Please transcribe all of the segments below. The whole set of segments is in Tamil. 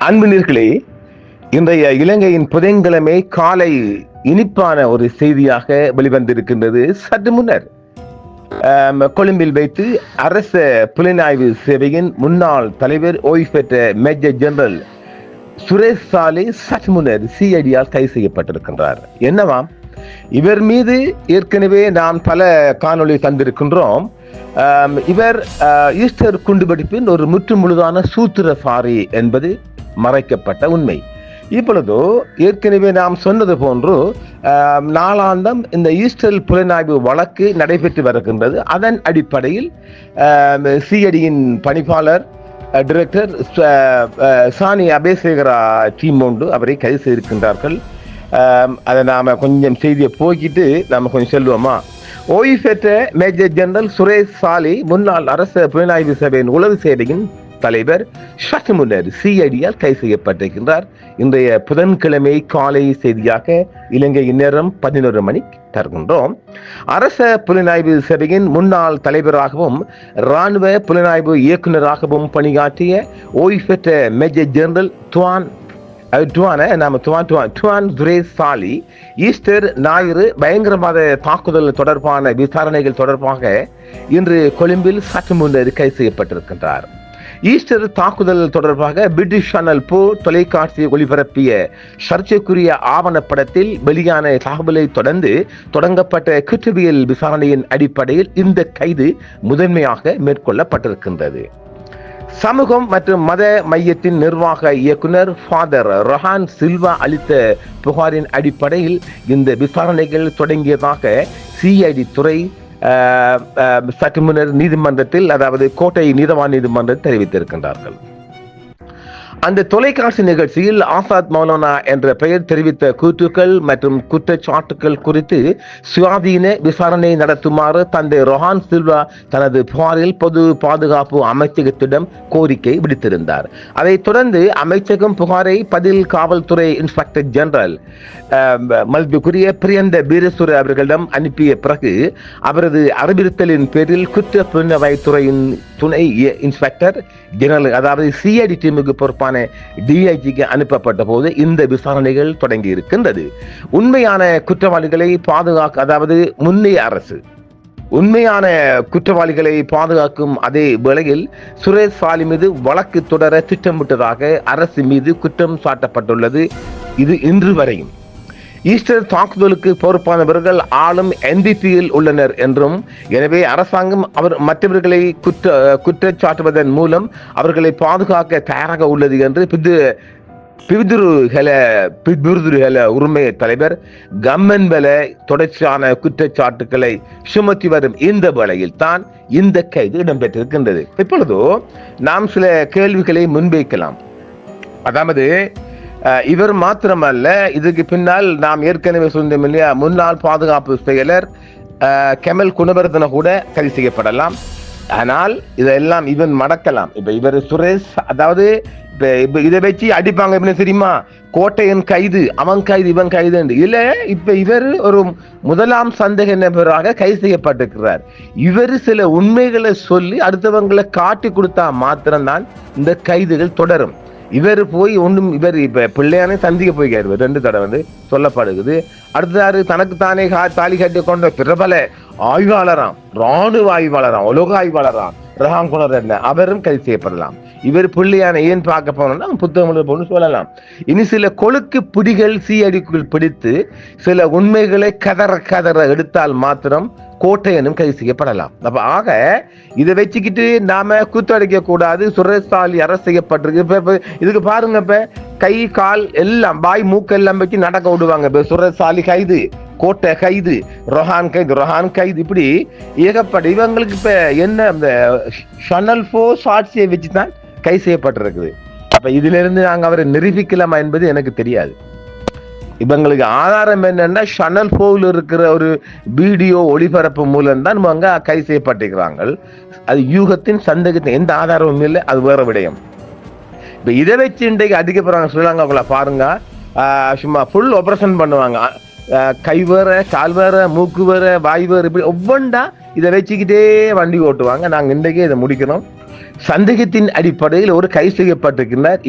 அன்பினர்களே, இன்றைய இலங்கையின் புதன்கிழமை காலை இனிப்பான ஒரு செய்தியாக வெளிவந்திருக்கின்றது. சற்று முன்னர் கொழும்பில் வைத்து அரச புலனாய்வு சேவையின் முன்னாள் தலைவர் ஓய்வு பெற்ற மேஜர் ஜெனரல் சுரேஷ் சாலி சற்று முன்னர் சிஐடியால் கைது செய்யப்பட்டிருக்கின்றார். என்னவாம், இவர் மீது ஏற்கனவே நாம் பல காணொளி தந்திருக்கின்றோம். இவர் ஈஸ்டர் குண்டுவெடிப்பின் ஒரு முற்றுமுழுதான சூத்திரதாரி என்பது மறைக்கப்பட்ட உண்மை. இப்பொழுது ஏற்கனவே நாம் சொன்னது போன்று நாளாந்தம் இந்த ஈஸ்டர் புலனாய்வு வழக்கு நடைபெற்று வருகின்றது. அதன் அடிப்படையில் சிஐடியின் பணிப்பாளர் டைரக்டர் சானி அபேசேகரா டீம் ஒன்று அவரை கைது செய்திருக்கின்றார்கள். அதை நாம் கொஞ்சம் செய்தியை போக்கிட்டு நாம் கொஞ்சம் சொல்லுவோமா. ஓய்வு பெற்ற மேஜர் ஜெனரல் சுரேஷ் சாலி முன்னாள் அரச புலனாய்வு சபையின் உளவு சேவையின் தலைவர் சற்று முன்னர் சிஐடியால் கைது செய்யப்பட்டிருக்கின்றார். இன்றைய புதன்கிழமை காலை செய்தியாக இலங்கை நேரம் 11 மணி தருகின்றோம். அரச புலனாய்வு சபையின் முன்னாள் தலைவராகவும் இராணுவ புலனாய்வு இயக்குநராகவும் பணியாற்றிய ஓய்வு பெற்ற மேஜர் ஜெனரல் சுரேஷ் சாலி ஈஸ்டர் ஞாயிறு பயங்கரவாத தாக்குதல் தொடர்பான விசாரணைகள் தொடர்பாக இன்று கொழும்பில் சற்று முன்னர் கைது செய்யப்பட்டிருக்கின்றார். ஈஸ்டர் தாக்குதல் தொடர்பாக பிரிட்டிஷ் சேனல் தொலைக்காட்சி ஒளிபரப்பிய சர்ச்சைக்குரிய ஆவணப்படத்தில் வெளியான தகவலை தொடர்ந்து தொடங்கப்பட்ட குற்றவியல் விசாரணையின் அடிப்படையில் இந்த கைது முதன்மையாக மேற்கொள்ளப்பட்டிருக்கின்றது. சமூகம் மற்றும் மத மையத்தின் நிர்வாக இயக்குனர் ஃபாதர் ரொஹான் சில்வா அளித்த புகாரின் அடிப்படையில் இந்த விசாரணைகள் தொடங்கியதாக சிஐடி துறை சற்று முன்னர் நீதிமன்றத்தில், அதாவது கோட்டை நீதவான் நீதிமன்றத்தில் தெரிவித்திருக்கின்றார்கள். அந்த தொலைக்காட்சி நிகழ்ச்சியில் ஆசாத் மௌலானா என்ற பெயர் தெரிவித்த கூற்றுக்கள் மற்றும் குற்றச்சாட்டுகள் குறித்து சுயாதீன விசாரணை நடத்துமாறு தந்தை ரொஹான் சில்வா தனது புகாரில் பொது பாதுகாப்பு அமைச்சகத்திடம் கோரிக்கை விடுத்திருந்தார். அதைத் தொடர்ந்து அமைச்சகம் புகாரை பதில் காவல்துறை இன்ஸ்பெக்டர் ஜெனரல் மதிப்புக்குரிய பிரியந்த வீரசுர அவர்களிடம் அனுப்பிய பிறகு அவரது அறிவுறுத்தலின் பேரில் குற்ற புலனாய்வுத்துறையின் துணை இன்ஸ்பெக்டர் ஜெனரல், அதாவது சிஐடி டீமுக்கு பொறுப்பான டிஐஜிக்கு அனுப்பப்பட்ட போது இந்த விசாரணைகள் தொடங்கி இருக்கின்றது. உண்மையான குற்றவாளிகளை பாதுகாக்க, அதாவது முன்னைய அரசு உண்மையான குற்றவாளிகளை பாதுகாக்கும் அதே வேளையில் சுரேஷ் சாலி மீது வழக்கு தொடர திட்டமிட்டதாக அரசு மீது குற்றம் சாட்டப்பட்டுள்ளது. இது இன்று வரையும் ஈஸ்டர் தாக்குதலுக்கு பொறுப்பானவர்கள் ஆளும் NDPயில் உள்ளனர் என்றும், எனவே அரசாங்கம் மற்றவர்களை குற்றச்சாட்டுவதன் மூலம் அவர்களை பாதுகாக்க தயாராக உள்ளது என்று பிபிதுருஹல உரிமை தலைவர் கம்மன்பல தொடர்ச்சியான குற்றச்சாட்டுக்களை சுமத்தி வரும் இந்த வேளையில் தான் இந்த கைது இடம்பெற்றிருக்கின்றது. இப்பொழுது நாம் சில கேள்விகளை முன்வைக்கலாம். அதாவது இவர் மாத்திரமல்ல, இதுக்கு பின்னால் நாம் ஏற்கனவே சொன்னோம் இல்லையா, முன்னாள் பாதுகாப்பு செயலர் கெமல் குணவர்தன கூட கைது செய்யப்படலாம். ஆனால் இதெல்லாம் இவன் மடக்கலாம். இப்ப இவர் சுரேஷ், அதாவது இப்ப இதை வச்சு அடிப்பாங்க எப்படி தெரியுமா, கோட்டையன் கைது, அவன் கைது, இவன் கைது இல்ல. இப்ப இவர் ஒரு முதலாம் சந்தேக நபராக கைது செய்யப்பட்டிருக்கிறார். இவர் சில உண்மைகளை சொல்லி அடுத்தவங்களை காட்டி கொடுத்தா மாத்திரம்தான் இந்த கைதுகள் தொடரும். இவர் போய் ஒன்றும், இவர் இப்ப பிள்ளையானே சந்திக்க போய்க்காரு 2 தடவை சொல்லப்படுகிறது. அடுத்ததாரு தனக்கு தானே தாலி கட்டி கொண்ட பிரபல ஆய்வாளராம், இராணுவ ஆய்வாளராம், உலக ஆய்வாளராம் ரஹான் குணர் அவரும் கைது செய்யப்படலாம். இவர் பிள்ளையான ஏன் பார்க்க போனோம்னா புத்தகம் போன்னு சொல்லலாம். இனி சில கொழுக்கு பிடிகள் சிஐடிக்குள் பிடித்து சில உண்மைகளை கதற எடுத்தால் மாத்திரம் கோட்டையனும் கைது செய்யப்படலாம். அப்ப ஆக இதை வச்சுக்கிட்டு நாம கூத்தடிக்க கூடாது. சுரேஷ் சாலி அரசு செய்யப்பட்டிருக்கு. இதுக்கு பாருங்க, இப்ப கை கால் எல்லாம் வாய் மூக்கெல்லாம் வச்சு நடக்க விடுவாங்க. இப்ப சுரேஷ் சாலி கைது, கோட்டை கைது, ரொஹான் கைது, இப்படி ஏகப்பட்ட இவங்களுக்கு இப்ப என்ன இந்த சேனல் 4 சாட்சியை வச்சுதான் கைது செய்யப்பட்டிருக்குது. அப்ப இதுல இருந்து நாங்க அவரை நிரூபிக்கலாமா என்பது எனக்கு தெரியாது. இவங்களுக்கு ஆதாரம் என்னன்னா சேனல் 4 இருக்கிற ஒரு வீடியோ ஒளிபரப்பு மூலம் தான் அவங்க கைது செய்யப்பட்டிருக்கிறாங்க. அது யூகத்தின் சந்தேகத்தின் எந்த ஆதாரமும் இல்லை, அது வேற விடயம். இப்ப இதை வச்சு இன்றைக்கு அடிக்க போறாங்க ஸ்ரீலங்காக்குள்ள பாருங்க. சும்மா ஃபுல் ஆபரேஷன் பண்ணுவாங்க. கை வேற, கால் வேற, மூக்கு வேற, வாய் வேற, இப்படி ஒவ்வொன்றா இதை வச்சுக்கிட்டே வண்டி ஓட்டுவாங்க. நாங்கள் இன்றைக்கே இதை முடிக்கிறோம். சந்தேகத்தின் அடிப்படையில் ஒரு கை செய்யப்பட்டிருக்கின்றார்.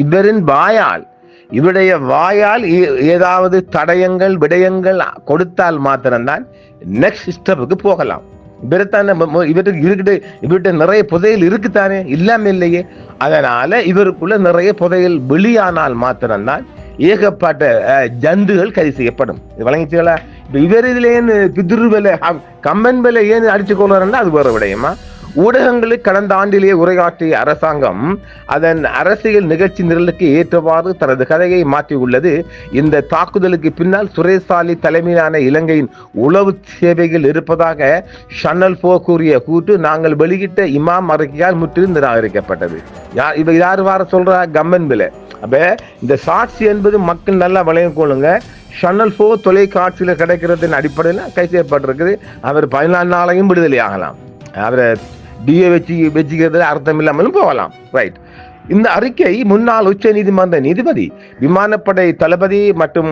இவருடைய வாயால் ஏதாவது தடயங்கள் விடயங்கள் கொடுத்தால் மாத்திரம்தான் நெக்ஸ்ட் ஸ்டெப்புக்கு போகலாம். இவர்கிட்ட நிறைய புதையல் இருக்குத்தானே, இல்லாம இல்லையே. அதனால இவருக்குள்ள நிறைய புதையல் வெளியானால் மாத்திரம்தான் ஏகப்பட்ட ஜந்துகள் கைது செய்யப்படும். வழங்கிச்சுங்களா? இப்ப இவர் இதுல ஏன் பிதிரு விலை கம்மன் விலை ஏன் அடிச்சு கொள்வாருன்னா அது வேற விடயமா. ஊடகங்களுக்கு கடந்த ஆண்டிலேயே உரையாற்றிய அரசாங்கம் அதன் அரசியல் நிகழ்ச்சி நிரலுக்கு ஏற்றவாறு தனது கதையை மாற்றியுள்ளது. இந்த தாக்குதலுக்கு பின்னால் சுரேசாலி தலைமையிலான இலங்கையின் உளவு சேவைகள் இருப்பதாக ஷன்னல் போ கூறிய கூட்டு நாங்கள் வெளியிட்ட இமாம் அறிக்கையால் முற்றிலும் நிராகரிக்கப்பட்டது. யாரு வார சொல்ற கம்மன் விலை. அப்ப இந்த சாட்சி என்பது மக்கள் நல்லா விளைய கொள்ளுங்க. ஷன்னல் போ தொலைக்காட்சியில கிடைக்கிறதின் அடிப்படையில் கை செய்யப்பட்டிருக்குது. அவர் 14 நாளையும் விடுதலை ஆகலாம். அவரை டிஏ வச்சுக்கிறதுல அர்த்தம் இல்லாமலும் போகலாம். ரைட். இந்த அறிக்கை முன்னாள் உச்ச நீதிமன்ற நீதிபதி, விமானப்படை தளபதி மற்றும்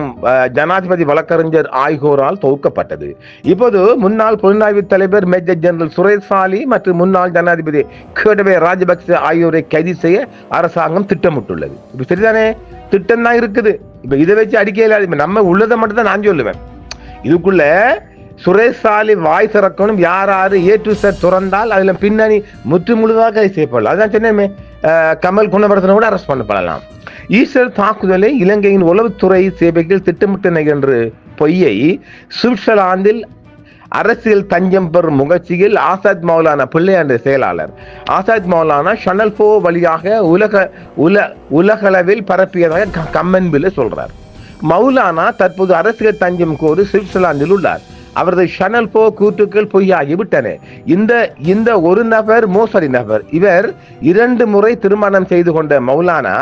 ஜனாதிபதி வழக்கறிஞர் ஆகியோரால் தொகுக்கப்பட்டது. இப்போது முன்னாள் புலனாய்வு தலைவர் மேஜர் ஜெனரல் சுரேசாலி மற்றும் முன்னாள் ஜனாதிபதி கோடபய ராஜபக்ச ஆகியோரை கைது செய்ய அரசாங்கம் திட்டமிட்டுள்ளது. இப்ப சரிதானே, திட்டம் தான் இருக்குது. இப்ப இதை வச்சு அடிக்கையில் நம்ம உள்ளதை மட்டும் தான் நான் சொல்லுவேன். இதுக்குள்ள சுரேசாலி வாய் திறக்கணும். யாராரு ஏ டு செட் துறந்தால் அதுல பின்னணி முற்று முழுதாக கைது செய்யப்படலாம். அதான் சொன்னேன், கமல் குணவர்தனை கூட அரெஸ்ட் பண்ணப்படலாம். ஈஸ்டர் தாக்குதலை இலங்கையின் உளவுத்துறை சேவைகள் திட்டமிட்டன என்று பொய்யை சுவிட்சர்லாந்தில் அரசியல் தஞ்சம் பெறும் முயற்சியில் ஆசாத் மௌலானா பிள்ளை என்ற செயலாளர் ஆசாத் மௌலானா ஷன்னல் போ வழியாக உலகளவில் பரப்பியதாக கம்மன் பில் சொல்றார். மௌலானா தற்போது அரசியல் தஞ்சம் கோரி சுவிட்சர்லாந்தில் உள்ளார். அவரது ஷன்னல் போ கூட்டுக்கள் பொய்யாகிவிட்டன. இந்த ஒரு நபர் மோசடி நபர். இவர் 2 முறை திருமணம் செய்து கொண்ட மௌலானா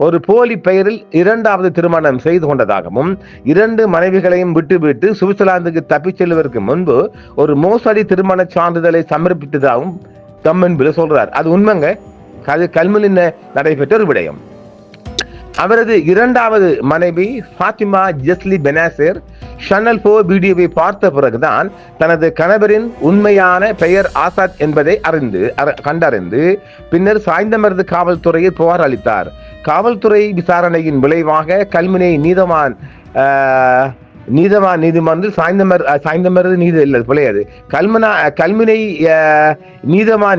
ஒரு போலி பெயரில் 2வது திருமணம் செய்து கொண்டதாகவும் 2 மனைவிகளையும் விட்டுவிட்டு சுவிட்சர்லாந்துக்கு தப்பிச் செல்வதற்கு முன்பு ஒரு மோசடி திருமண சான்றிதழை சமர்ப்பித்ததாகவும் கம்மன் பில் சொல்றார். அது உண்மைங்க. கல்முனையில் நடைபெற்ற ஒரு விடயம். அவரது 2வது மனைவி ஃபாத்திமா ஜஸ்லி பெனாசிர் ஷன்னல் போ வீடியோவை பார்த்த பிறகுதான் தனது கணவரின் உண்மையான பெயர் ஆசாத் என்பதை கண்டறிந்து பின்னர் சாய்ந்தமருது காவல்துறையில் புகார் அளித்தார். காவல்துறை விசாரணையின் விளைவாக கல்முனை நீதிமன்றில் கல்முனை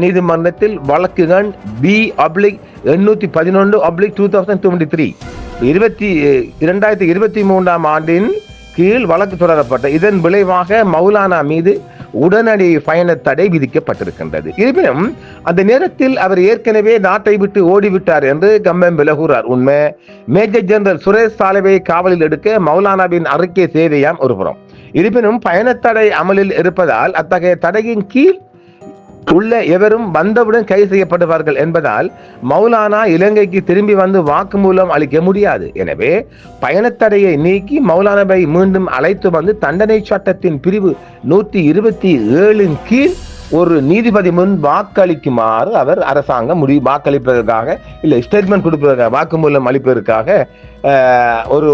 நீதிமன்றத்தில் வழக்கு எண் B/811/2023 2023 ஆண்டின் கீழ் வழக்கு தொடரப்பட்ட. இதன் விளைவாக மௌலானா மீது உடனடி பயண தடை விதிக்கப்பட்டிருக்கின்றது. இருப்பினும் அந்த நேரத்தில் அவர் ஏற்கனவே நாட்டை விட்டு ஓடிவிட்டார் என்று கம்மன் பில் கூறார். உண்மை. மேஜர் ஜெனரல் சுரேஷ் சாலவை காவலில் எடுக்க மௌலானாவின் அறிக்கை சேவையாம் ஒருபுறம். இருப்பினும் பயணத்தடை அமலில் இருப்பதால் அத்தகைய தடையின் கீழ் உள்ள எவரும் வந்தவுடன் கைது செய்யப்படுவார்கள் என்பதால் மௌலானா இலங்கைக்கு திரும்பி வந்து வாக்குமூலம் அளிக்க முடியாது. எனவே பயணத்தடையை நீக்கி மௌலானாவை மீண்டும் அழைத்து வந்து தண்டனை சட்டத்தின் பிரிவு 127 கீழ் ஒரு நீதிபதி முன் வாக்களிக்குமாறு அவர் அரசாங்கம் வாக்களிப்பதற்காக இல்லை ஸ்டேட்மெண்ட் கொடுப்பதற்காக வாக்குமூலம் அளிப்பதற்காக ஒரு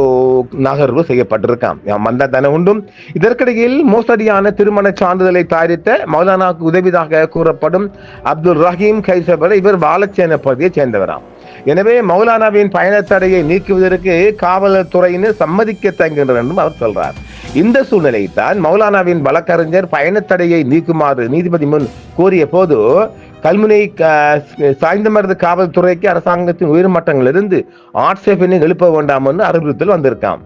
நகர்வு செய்யப்பட்டிருக்காம். மந்தத்தன உண்டும். இதற்கிடையில் மோசடியான திருமண சான்றிதழை தயாரித்த மௌலானாவுக்கு உதவிதாக கூறப்படும் அப்துல் ரஹீம் கைசபர் இவர் வாழச்சேன பகுதியை சேர்ந்தவராம். எனவே மௌலானாவின் பயணத்தடையை நீக்குவதற்கு காவல்துறையினர் சம்மதிக்க தங்குகின்றனர் என்றும் அவர் சொல்றார். இந்த சூழ்நிலையில் தான் மௌலானாவின் வழக்கறிஞர் பயணத்தடையை நீக்குமாறு நீதிபதி முன் கோரிய போது கல்முனை சாய்ந்தமருது காவல்துறைக்கு அரசாங்கத்தின் உயர்மட்டங்களிலிருந்து ஆட்சேபனை எழுப்ப வேண்டாம் என்று அறிவுறுத்தல் வந்திருக்காம்.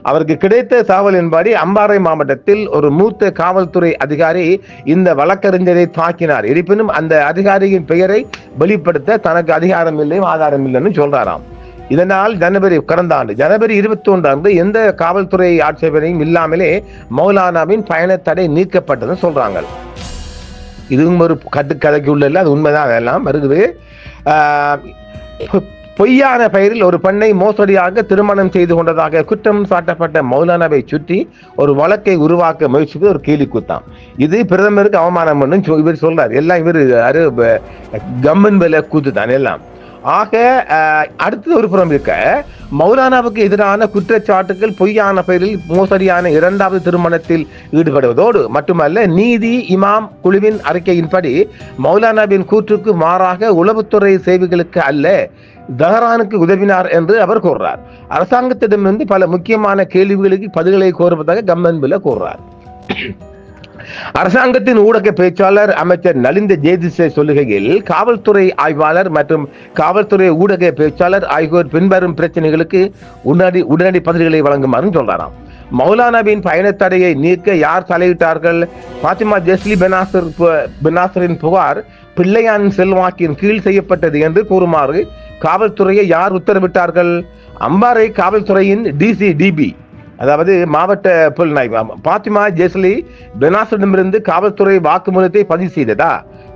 அவருக்கு கிடைத்த தகவலின்படி அம்பாறை மாவட்டத்தில் ஒரு மூத்த காவல்துறை அதிகாரி இந்த வழக்கறிஞரை தாக்கினார். இருப்பினும் அந்த அதிகாரியின் பெயரை வெளிப்படுத்த தனக்கு அதிகாரம் இல்லை, ஆதாரம் இல்லைன்னு சொல்றாராம். இதனால் கடந்த ஆண்டு ஜனவரி 21 எந்த காவல்துறை ஆட்சேபனையும் இல்லாமலே மௌலானாவின் பயணத்தடை நீக்கப்பட்டதுன்னு சொல்றாங்க. இதுவும் ஒரு கட்டுக்கதைக்கு உள்ள, அது உண்மைதான். அதெல்லாம் வருகிறது. பொய்யான பெயரில் ஒரு பெண்ணை மோசடியாக திருமணம் செய்து கொண்டதாக குற்றம் சாட்டப்பட்ட மௌலானாவை சுற்றி ஒரு வழக்கை உருவாக்க முயற்சிக்கு ஒரு கேலி கூத்தாம். இது பிரதமருக்கு அவமானம் இவர் சொல்றார். எல்லாம் இவர் கம்மன் வேலை கூத்து தான் எல்லாம். ஆக அடுத்த ஒரு புறம் இருக்க மௌலானாவுக்கு எதிரான குற்றச்சாட்டுகள் பொய்யான பெயரில் மோசடியான இரண்டாவது திருமணத்தில் ஈடுபடுவதோடு மட்டுமல்ல, நீதி இமாம் குழுவின் அறிக்கையின்படி மௌலானாவின் கூற்றுக்கு மாறாக உளவுத்துறை சேவைகளுக்கு அல்ல தெஹ்ரானுக்கு உதவினார் என்று அவர் கூறுறார். அரசாங்கத்திடமிருந்து பல முக்கியமான கேள்விகளுக்கு பதில்களை கோருவதாக கம்மன்பில கூறுறார். அரசாங்கத்தின் ஊடக பேச்சாளர் அமைச்சர் நலிந்த ஜேதிசே சொல்லுகையில், காவல்துறை ஆய்வாளர் மற்றும் காவல்துறை ஊடக பேச்சாளர் ஆகியோர் பின்வரும் பிரச்சனைகளுக்கு உடனடி பதில்களை வழங்குமாறு சொல்றாராம். மௌலானாவின் பயணத்தடையை நீக்க யார் தலையிட்டார்கள்? பாத்திமா ஜெஸ்லி பெனாசரின் புகார் பிள்ளையான் செல்வாக்கின் கீழ் செய்யப்பட்டது என்று கூறுமாறு காவல்துறையை யார் உத்தரவிட்டார்கள்? அம்பாறை காவல்துறையின் டிசிடிபி, அதாவது மாவட்ட புலனாய்வு பாத்திமா ஜெஸ்லி பெனாசரிடமிருந்து காவல்துறை வாக்குமூலத்தை பதிவு செய்ததா?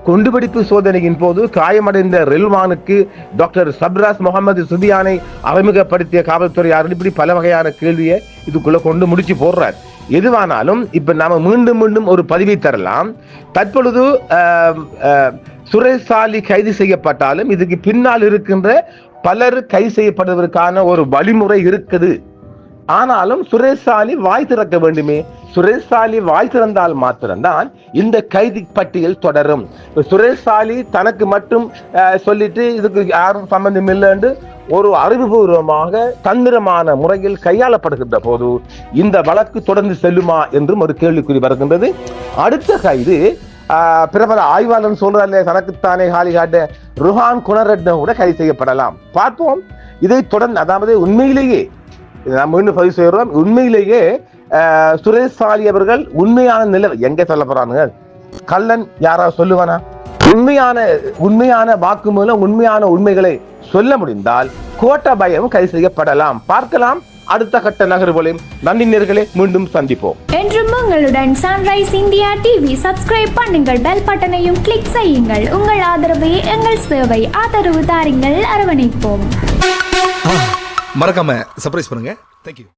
குண்டுவெடிப்பு சோதனையின் போது காயமடைந்த ரெல்வானுக்கு டாக்டர் சப்ராஸ் முகமது சுபியானை அறிமுகப்படுத்திய காவல்துறையார் இப்படி பல வகையான கேள்வியை இதுக்குள்ள கொண்டு முடிச்சு போடுறார். எதுவானாலும் இப்ப நாம மீண்டும் மீண்டும் ஒரு பதிவை தரலாம். தற்பொழுது சுரேஷ் சாலி கைது செய்யப்பட்டாலும் இதுக்கு பின்னால் இருக்கின்ற பலர் கைது செய்யப்படுவதற்கான ஒரு வழிமுறை இருக்குது. ஆனாலும் சுரேஷ் சாலி வாய் திறக்க வேண்டுமே. சுரேஷ் சாலி வாய் திறந்தால் மாத்திரம்தான் இந்த கைதி பட்டியல் தொடரும். சுரேஷ் சாலி தனக்கு மட்டும் சொல்லிட்டு இதுக்கு யாரும் சம்பந்தம் இல்லை என்று ஒரு அறிவுபூர்வமாக தந்திரமான முறையில் கையாளப்படுகின்ற போது இந்த வழக்கு தொடர்ந்து செல்லுமா என்றும் ஒரு கேள்விக்குறி வருகின்றது. அடுத்த கைது பிரபல ஆய்வாளர் சொல்றாரு, தனக்குத்தானே காலி காட்ட ருஹான் குணரட்ன கூட கைது செய்யப்படலாம். பார்ப்போம். இதை தொடர்ந்து, அதாவது உண்மையிலேயே நம்ம இன்னும் பதிவு செய்கிறோம், உண்மையிலேயே சுரேஷ் சாலி அவர்கள் உண்மையான நிலை எங்க சொல்ல போறாங்க? கள்ளன் யாராவது சொல்லுவானா? உண்மையான வாக்குமூலம், உண்மையான உண்மைகளை சொல்ல முடிந்தால் கோட்டாபயம் கைது செய்யப்படலாம். பார்க்கலாம் அடுத்த கட்ட நகர்வுகளையும். நன்றி நேயர்களே, மீண்டும் சந்திப்போம். என்றும் உங்களுடன் சன்ரைஸ் இந்தியா டிவி சப்ஸ்கிரைப் பண்ணுங்கள், பெல் பட்டனையும் கிளிக் செய்யுங்கள். உங்கள் ஆதரவே எங்கள் சேவை. ஆதரவு தாருங்கள், அரவணைப்போம். மறக்காம சர்ப்ரைஸ் பண்ணுங்க. தேங்க்யூ.